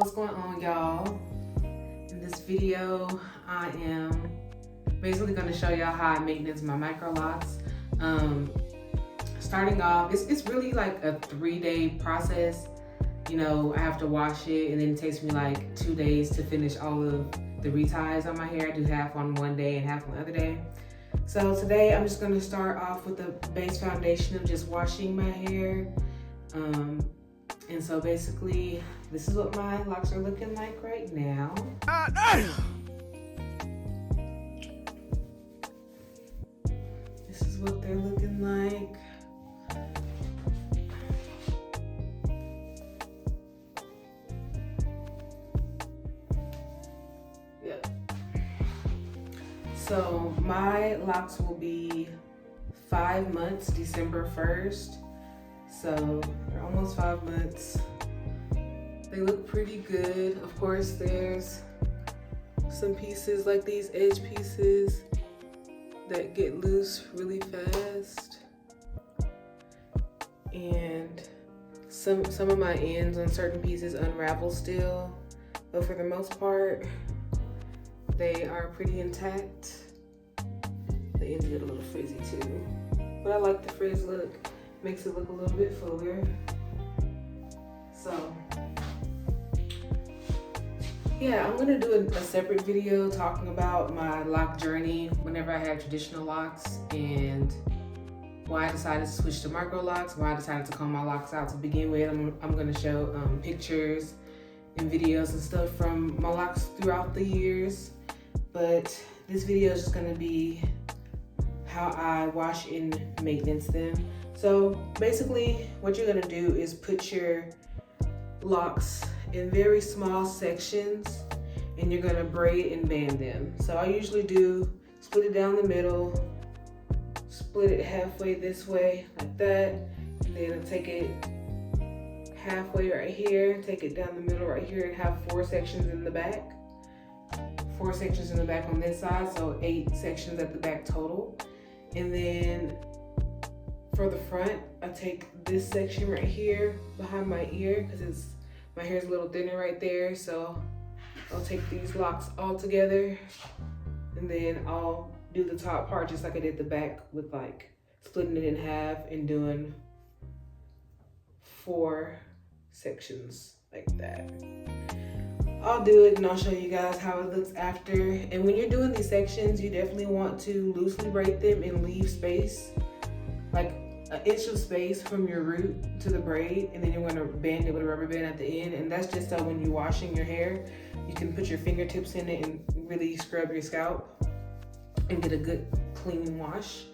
What's going on, y'all? In this video, I am basically going to show y'all how I maintenance my Microlocs. Starting off, it's really like a 3-day process. You know, I have to wash it, and then it takes me like 2 days to finish all of the reties on my hair. I do half on one day and half on the other day. So today I'm just going to start off with the base foundation of just washing my hair. And so basically, this is what my locks are looking like right now. This is what they're looking like. Yep. So my locks will be 5 months, December 1st. So they're almost 5 months. They look pretty good. Of course, there's some pieces like these edge pieces that get loose really fast. And some of my ends on certain pieces unravel still. But for the most part, they are pretty intact. The ends get a little frizzy too. But I like the frizz look. Makes it look a little bit fuller. So yeah, I'm gonna do a separate video talking about my lock journey whenever I had traditional locks and why I decided to switch to Microlocs, why I decided to comb my locks out to begin with. I'm gonna show pictures and videos and stuff from my locks throughout the years. But this video is just gonna be how I wash and maintenance them. So basically what you're gonna do is put your locks in very small sections and you're gonna braid and band them. So I usually do split it down the middle, split it halfway this way like that, and then I'll take it halfway right here, take it down the middle right here, and have 4 sections in the back. 4 sections in the back on this side, so 8 sections at the back total. And then for the front, I take this section right here behind my ear because my hair is a little thinner right there. So I'll take these locks all together and then I'll do the top part just like I did the back with like splitting it in half and doing 4 sections like that. I'll do it and I'll show you guys how it looks after. And when you're doing these sections, you definitely want to loosely braid them and leave space, like an inch of space from your root to the braid, and then you're gonna band it with a rubber band at the end. And that's just so when you're washing your hair, you can put your fingertips in it and really scrub your scalp and get a good clean wash.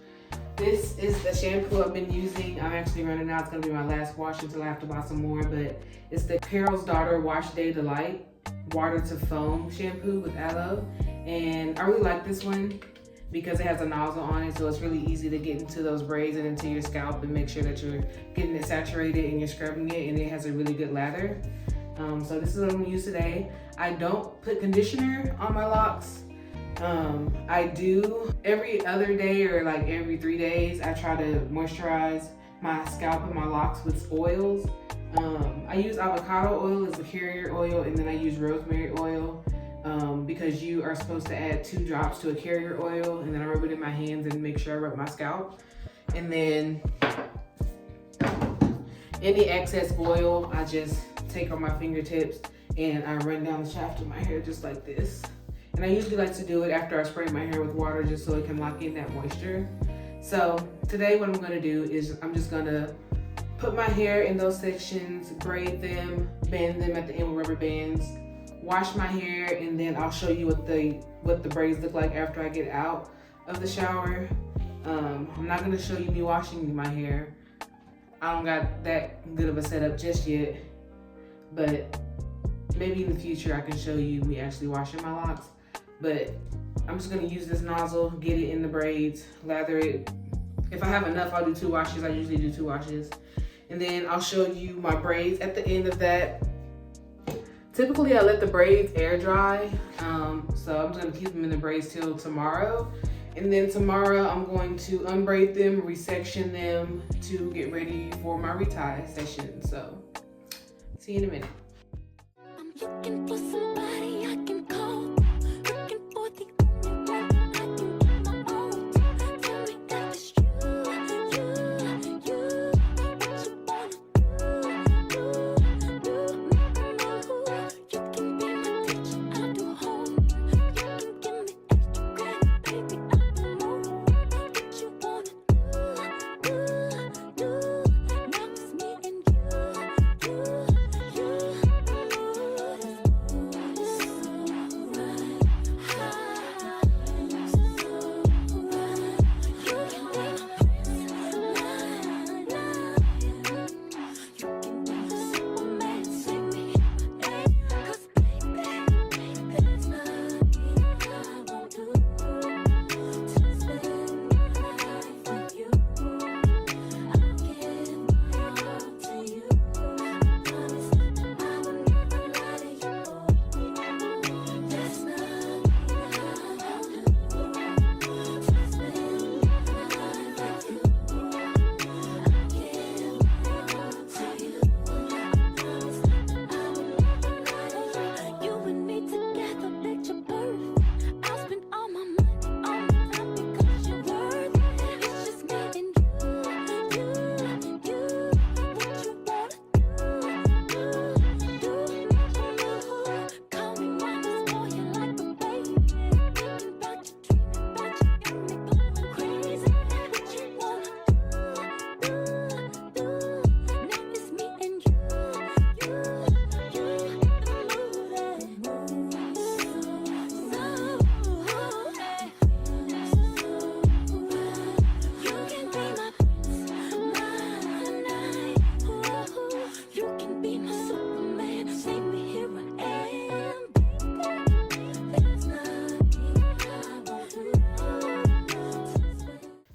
This is the shampoo I've been using. I'm actually running out. It's gonna be my last wash until I have to buy some more, but it's the Carol's Daughter Wash Day Delight Water to Foam shampoo with aloe. And I really like this one because it has a nozzle on it, so it's really easy to get into those braids and into your scalp and make sure that you're getting it saturated and you're scrubbing it, and it has a really good lather. So this is what I'm gonna use today. I don't put conditioner on my locks. I do every other day or like every 3 days. I try to moisturize my scalp and my locks with oils. I use avocado oil as the carrier oil, and then I use rosemary oil. Because you are supposed to add 2 drops to a carrier oil, and then I rub it in my hands and make sure I rub my scalp. And then any excess oil, I just take on my fingertips and I run down the shaft of my hair just like this. And I usually like to do it after I spray my hair with water just so it can lock in that moisture. So today what I'm gonna do is I'm just gonna put my hair in those sections, braid them, band them at the end with rubber bands, wash my hair, and then I'll show you what the braids look like after I get out of the shower. I'm not gonna show you me washing my hair. I don't got that good of a setup just yet, but maybe in the future I can show you me actually washing my locks. But I'm just gonna use this nozzle, get it in the braids, lather it. If I have enough, I'll do 2 washes. I usually do 2 washes. And then I'll show you my braids at the end of that. Typically I let the braids air dry, so I'm just gonna keep them in the braids till tomorrow. And then tomorrow I'm going to unbraid them, resection them to get ready for my retie session. So see you in a minute. I'm Looking for somebody I can call. Looking for the only one I can call my own. Tell me that it's you. What you wanna do? You can be my teacher, I'll do homework. You can give me extra credit, baby, I'll do more. What you wanna do? Now it's me and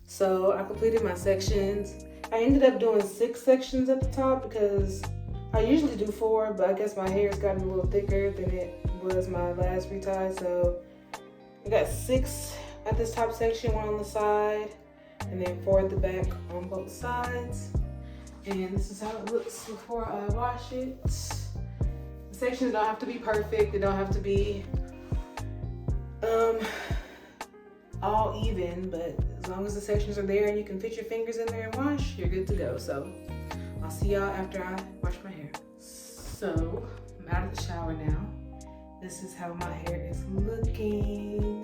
So I completed my sections. I ended up doing 6 sections at the top because I usually do 4, but I guess my hair's gotten a little thicker than it was my last retie. So I got 6 at this top section, 1 on the side, and then 4 at the back on both sides. And this is how it looks before I wash it. The sections don't have to be perfect. They don't have to be all even, but as long as the sections are there and you can fit your fingers in there and wash, you're good to go. So I'll see y'all after I wash my hair. So I'm out of the shower now. This is how my hair is looking.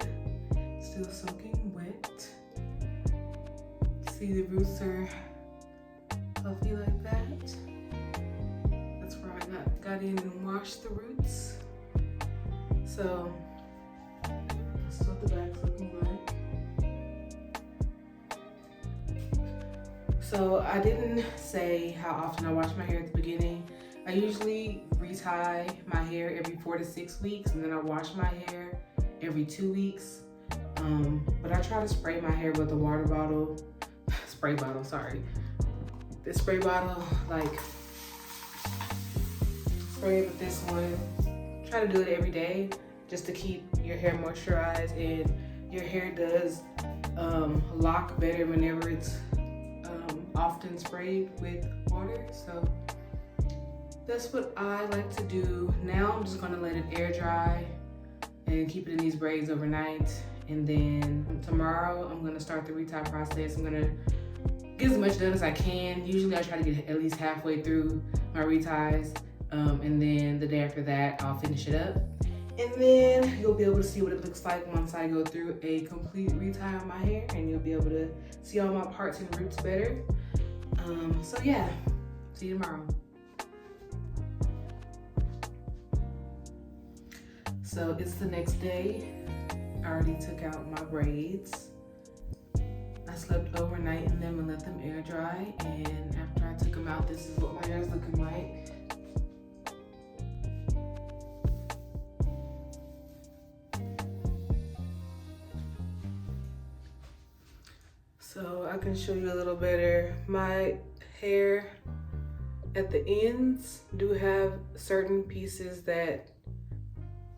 Still soaking wet. See, the roots are fluffy like that. That's where I got in and washed the roots. So this is what the back's looking like. So I didn't say how often I wash my hair at the beginning. I usually retie my hair every 4 to 6 weeks, and then I wash my hair every 2 weeks. But I try to spray my hair with a water bottle, this spray bottle, like spray it with this one. Try to do it every day just to keep your hair moisturized, and your hair does lock better whenever it's often sprayed with water. So that's what I like to do. Now I'm just gonna let it air dry and keep it in these braids overnight. And then tomorrow I'm gonna start the retie process. I'm gonna get as much done as I can. Usually I try to get at least halfway through my reties. And then the day after that, I'll finish it up. And then you'll be able to see what it looks like once I go through a complete retie on my hair, and you'll be able to see all my parts and roots better. So yeah, see you tomorrow. So it's the next day. I already took out my braids. I slept overnight in them and let them air dry. And after I took them out, this is what my hair is looking like. So I can show you a little better. My hair at the ends do have certain pieces that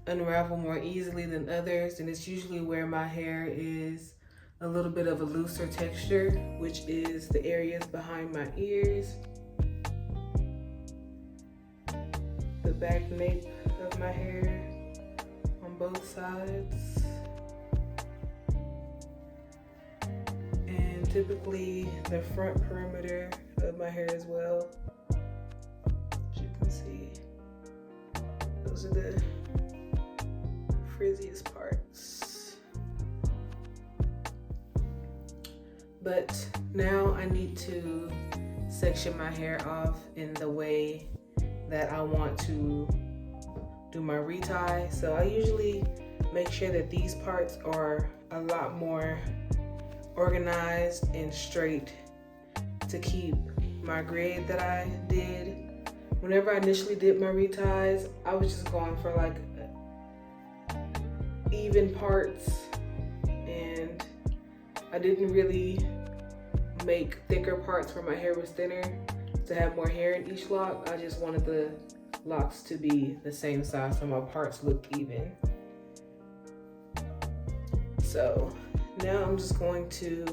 unravel more easily than others, and it's usually where my hair is a little bit of a looser texture, which is the areas behind my ears, the back nape of my hair on both sides. And typically the front perimeter of my hair as well. As you can see, those are the frizziest parts. But now I need to section my hair off in the way that I want to do my retie. So I usually make sure that these parts are a lot more organized and straight to keep my grid that I did. Whenever I initially did my reties, I was just going for like even parts, and I didn't really make thicker parts where my hair was thinner to have more hair in each lock. I just wanted the locks to be the same size so my parts look even. So now I'm just going to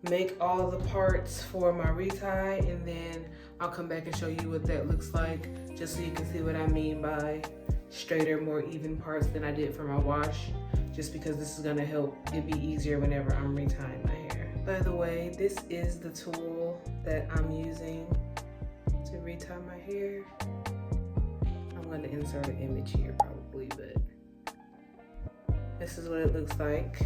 make all the parts for my retie, and then I'll come back and show you what that looks like, just so you can see what I mean by straighter, more even parts than I did for my wash, just because this is gonna help it be easier whenever I'm retying my hair. By the way, this is the tool that I'm using to retie my hair. I'm gonna insert an image here probably, but this is what it looks like.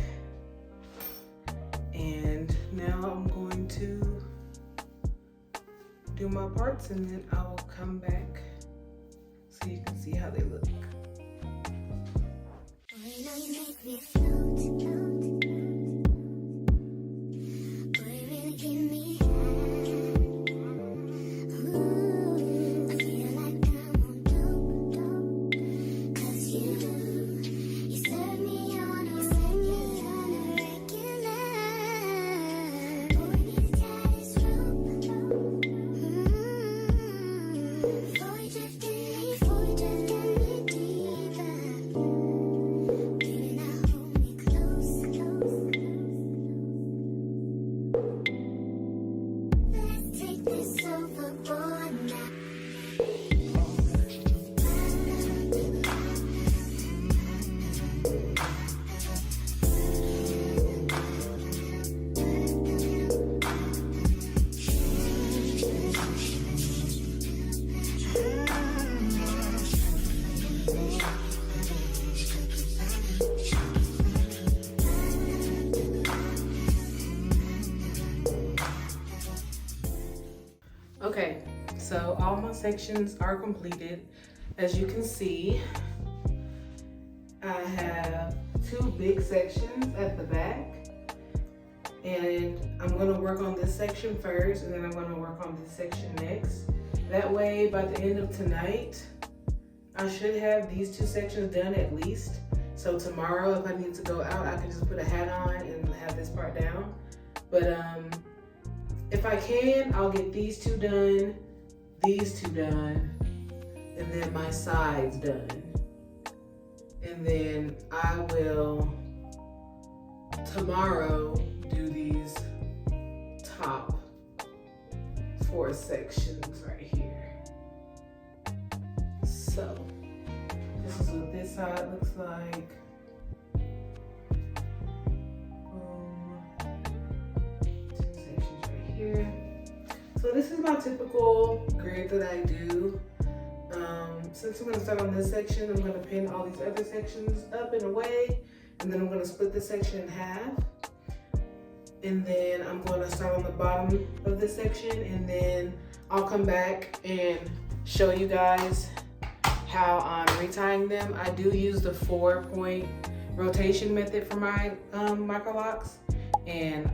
And now I'm going to do my parts, and then I will come back so you can see how they look. Okay, so all my sections are completed. As you can see, I have two big sections at the back, and I'm gonna work on this section first, and then I'm gonna work on this section next. That way, by the end of tonight, I should have these two sections done at least. So tomorrow, if I need to go out, I can just put a hat on and have this part down. But if I can, I'll get these two done, and then my sides done. And then I will, tomorrow, do these top 4 sections right here. So, this is what this side looks like. Here. So this is my typical grid that I do. Since I'm going to start on this section, I'm going to pin all these other sections up and away, and then I'm going to split this section in half. And then I'm going to start on the bottom of this section, and then I'll come back and show you guys how I'm retying them. I do use the 4-point rotation method for my Microlocs, and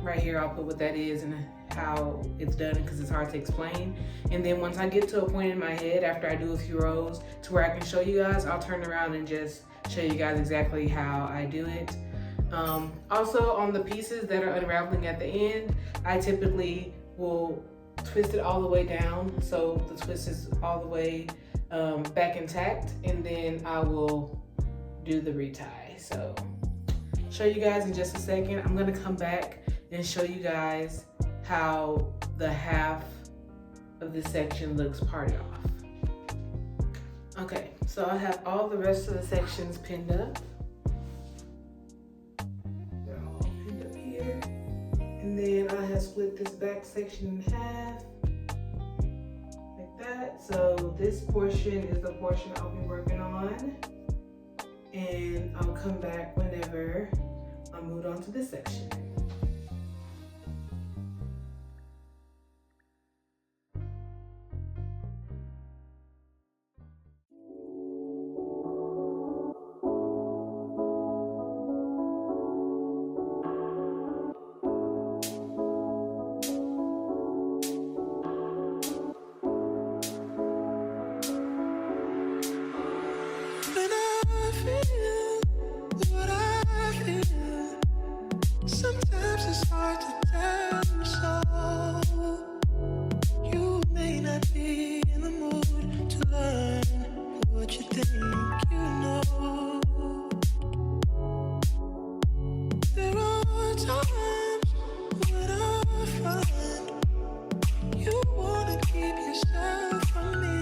right here I'll put what that is and how it's done, because it's hard to explain. And then once I get to a point in my head, after I do a few rows to where I can show you guys, I'll turn around and just show you guys exactly how I do it. Also, on the pieces that are unraveling at the end, I typically will twist it all the way down so the twist is all the way back intact, and then I will do the retie. So show you guys in just a second. I'm gonna come back and show you guys how the half of this section looks parted off. Okay, so I have all the rest of the sections pinned up. They're all pinned up here. And then I have split this back section in half, like that. So this portion is the portion I'll be working on. And I'll come back whenever I move on to this section. When I feel what I feel, sometimes it's hard to tell you so. You may not be in the mood to learn what you think you know. There are times when I find you wanna keep yourself from me.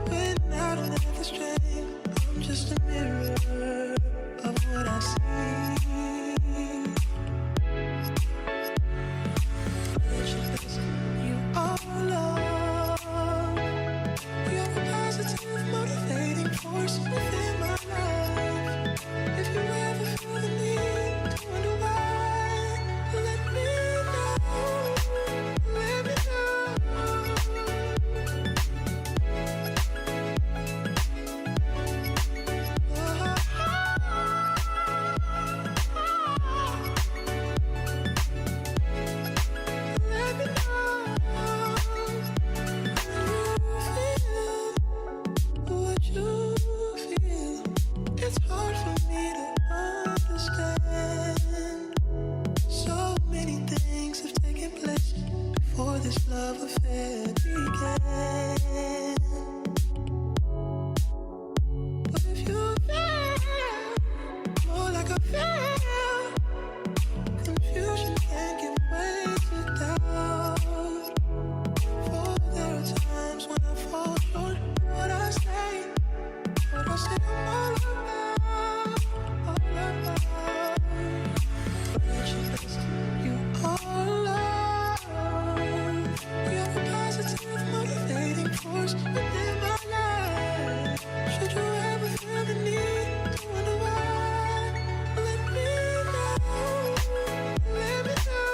When I don't have the strength, I'm just a mirror of what I see. You are love. You're a positive, motivating force within my life. If you ever feel the need to wonder why, let me know. Let me what you feel. It's hard for me to understand. So many things have taken place before this love affair began. But if you feel more like I feel, confusion can give way to doubt. For there are times when I fall short. What I say I'm all about, you are love. You're a positive, motivating force within my life. Should you ever feel the need to wonder why, let me know. Let me know.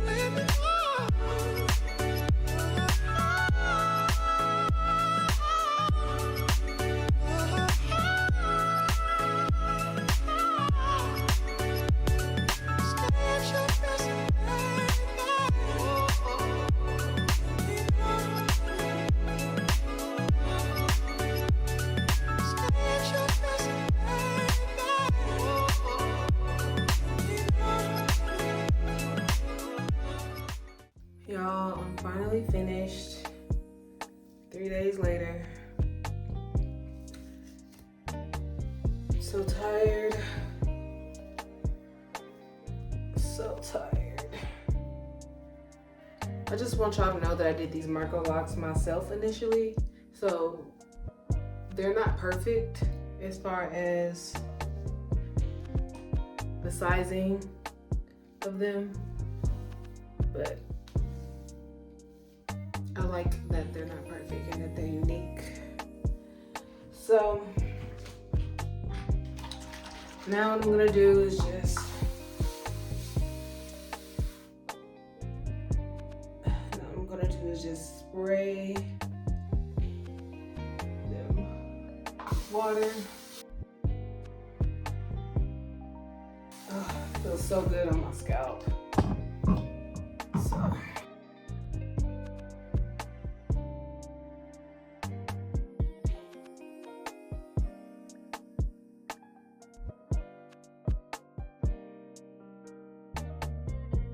Let me know. Y'all, I'm finally finished 3 days later. So tired. So tired. I just want y'all to know that I did these Microlocs myself initially. So they're not perfect as far as the sizing of them, but I like that they're not perfect and that they're unique. So now what I'm gonna do is just spray them with water. Oh, it feels so good on my scalp. So.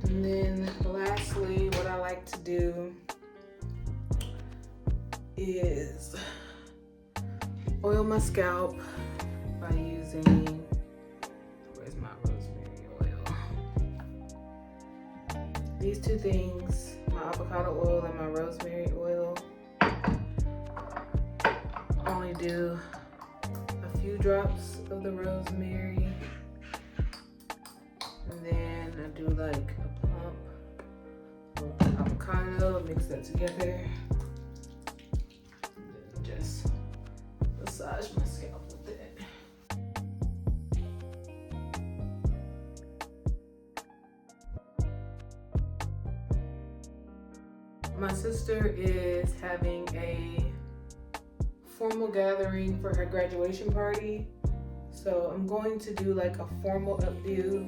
And then lastly, what I like to do is oil my scalp by using, where's my rosemary oil? These two things my avocado oil and my rosemary oil. I only do a few drops of the rosemary, and then I do like a pump of avocado, mix that together, and then just massage my scalp with it. My sister is having a formal gathering for her graduation party, so I'm going to do like a formal updo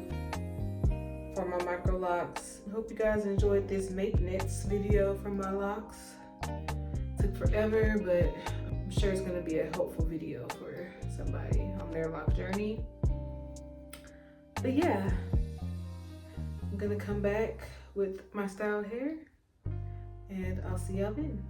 for my Microlocs. I hope you guys enjoyed this maintenance video for my locks. Took forever, but I'm sure it's going to be a helpful video for somebody on their lock journey. But yeah, I'm going to come back with my styled hair, and I'll see y'all then.